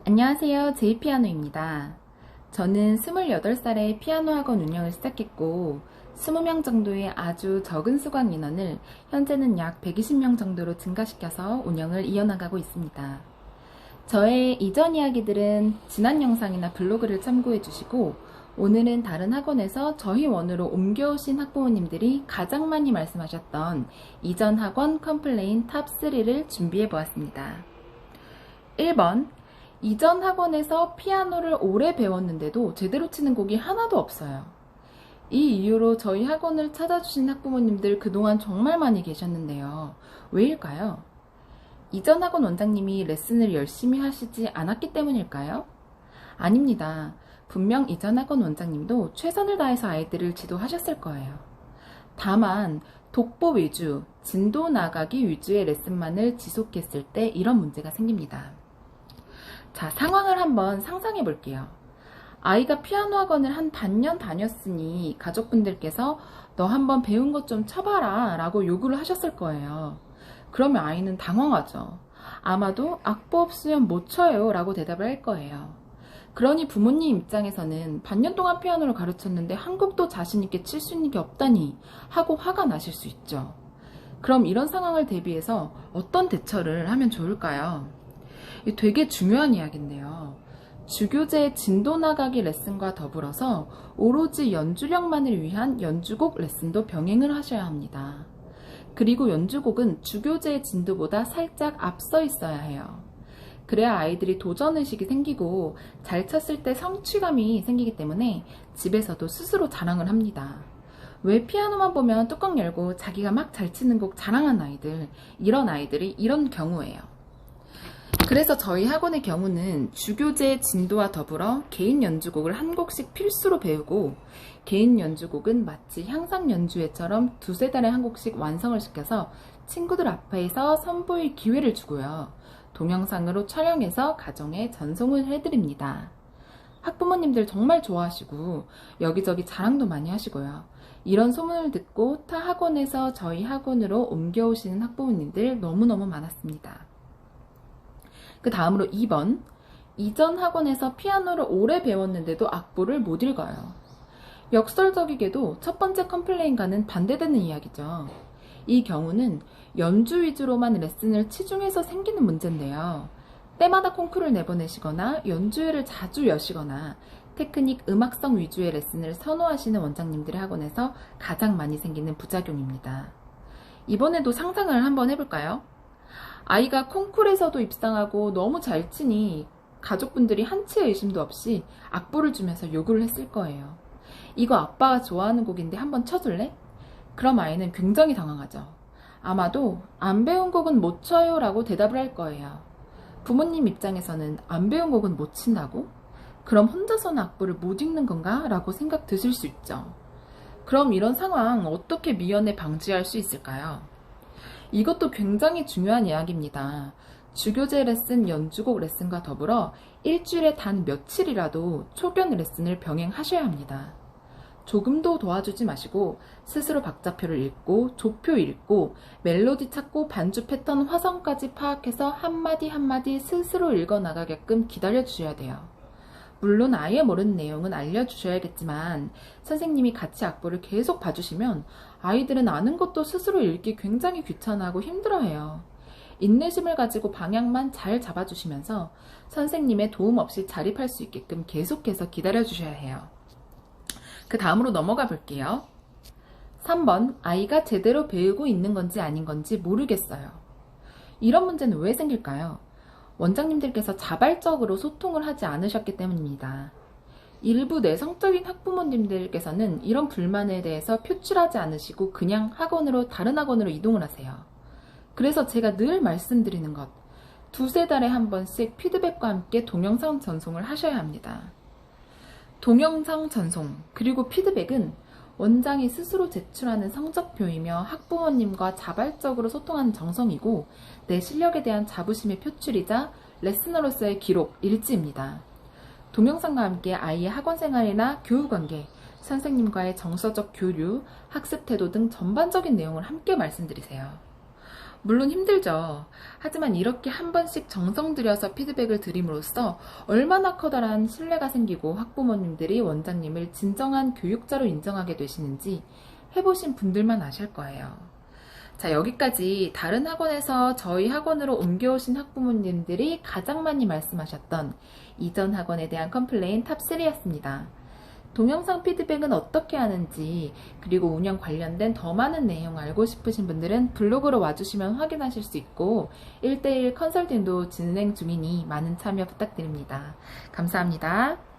안녕하세요. 제이피아노입니다. 저는 28살에 피아노 학원 운영을 시작했고 20명 정도의 아주 적은 수강 인원을 현재는 약 120명 정도로 증가시켜서 운영을 이어나가고 있습니다. 저의 이전 이야기들은 지난 영상이나 블로그를 참고해 주시고 오늘은 다른 학원에서 저희 원으로 옮겨오신 학부모님들이 가장 많이 말씀하셨던 이전 학원 컴플레인 탑3를 준비해 보았습니다. 1번, 이전 학원에서 피아노를 오래 배웠는데도 제대로 치는 곡이 하나도 없어요. 이 이유로 저희 학원을 찾아주신 학부모님들 그동안 정말 많이 계셨는데요. 왜일까요? 이전 학원 원장님이 레슨을 열심히 하시지 않았기 때문일까요? 아닙니다. 분명 이전 학원 원장님도 최선을 다해서 아이들을 지도하셨을 거예요. 다만 독보 위주, 진도 나가기 위주의 레슨만을 지속했을 때 이런 문제가 생깁니다. 자, 상황을 한번 상상해 볼게요. 아이가 피아노 학원을 한 반년 다녔으니 가족분들께서 너 한번 배운 것 좀 쳐봐라 라고 요구를 하셨을 거예요. 그러면 아이는 당황하죠. 아마도 악보 없으면 못 쳐요 라고 대답을 할 거예요. 그러니 부모님 입장에서는 반년 동안 피아노를 가르쳤는데 한 곡도 자신있게 칠 수 있는 게 없다니 하고 화가 나실 수 있죠. 그럼 이런 상황을 대비해서 어떤 대처를 하면 좋을까요? 되게 중요한 이야기인데요. 주교제 진도 나가기 레슨과 더불어서 오로지 연주력만을 위한 연주곡 레슨도 병행을 하셔야 합니다. 그리고 연주곡은 주교제의 진도보다 살짝 앞서 있어야 해요. 그래야 아이들이 도전의식이 생기고 잘 쳤을 때 성취감이 생기기 때문에 집에서도 스스로 자랑을 합니다. 왜 피아노만 보면 뚜껑 열고 자기가 막 잘 치는 곡 자랑한 아이들, 이런 아이들이 이런 경우예요. 그래서 저희 학원의 경우는 주교제 진도와 더불어 개인 연주곡을 한 곡씩 필수로 배우고 개인 연주곡은 마치 향상 연주회처럼 두세 달에 한 곡씩 완성을 시켜서 친구들 앞에서 선보일 기회를 주고요. 동영상으로 촬영해서 가정에 전송을 해드립니다. 학부모님들 정말 좋아하시고 여기저기 자랑도 많이 하시고요. 이런 소문을 듣고 타 학원에서 저희 학원으로 옮겨오시는 학부모님들 너무너무 많았습니다. 그 다음으로 2번, 이전 학원에서 피아노를 오래 배웠는데도 악보를 못 읽어요. 역설적이게도 첫 번째 컴플레인과는 반대되는 이야기죠. 이 경우는 연주 위주로만 레슨을 치중해서 생기는 문제인데요. 때마다 콩쿠르를 내보내시거나 연주회를 자주 여시거나 테크닉 음악성 위주의 레슨을 선호하시는 원장님들의 학원에서 가장 많이 생기는 부작용입니다. 이번에도 상상을 한번 해볼까요? 아이가 콩쿠르에서도 입상하고 너무 잘 치니 가족분들이 한치의 의심도 없이 악보를 주면서 요구를 했을 거예요. 이거 아빠가 좋아하는 곡인데 한번 쳐줄래? 그럼 아이는 굉장히 당황하죠. 아마도 안 배운 곡은 못 쳐요 라고 대답을 할 거예요. 부모님 입장에서는 안 배운 곡은 못 친다고? 그럼 혼자서는 악보를 못 읽는 건가? 라고 생각 드실 수 있죠. 그럼 이런 상황 어떻게 미연에 방지할 수 있을까요? 이것도 굉장히 중요한 이야기입니다. 주교제 레슨, 연주곡 레슨과 더불어 일주일에 단 며칠이라도 초견 레슨을 병행하셔야 합니다. 조금도 도와주지 마시고 스스로 박자표를 읽고 조표 읽고 멜로디 찾고 반주 패턴 화성까지 파악해서 한마디 한마디 스스로 읽어나가게끔 기다려주셔야 돼요. 물론 아예 모르는 내용은 알려주셔야겠지만 선생님이 같이 악보를 계속 봐주시면 아이들은 아는 것도 스스로 읽기 굉장히 귀찮아하고 힘들어해요. 인내심을 가지고 방향만 잘 잡아주시면서 선생님의 도움 없이 자립할 수 있게끔 계속해서 기다려주셔야 해요. 그 다음으로 넘어가 볼게요. 3번, 아이가 제대로 배우고 있는 건지 아닌 건지 모르겠어요. 이런 문제는 왜 생길까요? 원장님들께서 자발적으로 소통을 하지 않으셨기 때문입니다. 일부 내성적인 학부모님들께서는 이런 불만에 대해서 표출하지 않으시고 그냥 다른 학원으로 이동을 하세요. 그래서 제가 늘 말씀드리는 것, 두세 달에 한 번씩 피드백과 함께 동영상 전송을 하셔야 합니다. 동영상 전송, 그리고 피드백은 원장이 스스로 제출하는 성적표이며 학부모님과 자발적으로 소통하는 정성이고 내 실력에 대한 자부심의 표출이자 레슨너로서의 기록, 일지입니다. 동영상과 함께 아이의 학원 생활이나 교우 관계, 선생님과의 정서적 교류, 학습 태도 등 전반적인 내용을 함께 말씀드리세요. 물론 힘들죠. 하지만 이렇게 한 번씩 정성 들여서 피드백을 드림으로써 얼마나 커다란 신뢰가 생기고 학부모님들이 원장님을 진정한 교육자로 인정하게 되시는지 해보신 분들만 아실 거예요. 자, 여기까지 다른 학원에서 저희 학원으로 옮겨오신 학부모님들이 가장 많이 말씀하셨던 이전 학원에 대한 컴플레인 탑3였습니다. 동영상 피드백은 어떻게 하는지, 그리고 운영 관련된 더 많은 내용 알고 싶으신 분들은 블로그로 와주시면 확인하실 수 있고 1대1 컨설팅도 진행 중이니 많은 참여 부탁드립니다. 감사합니다.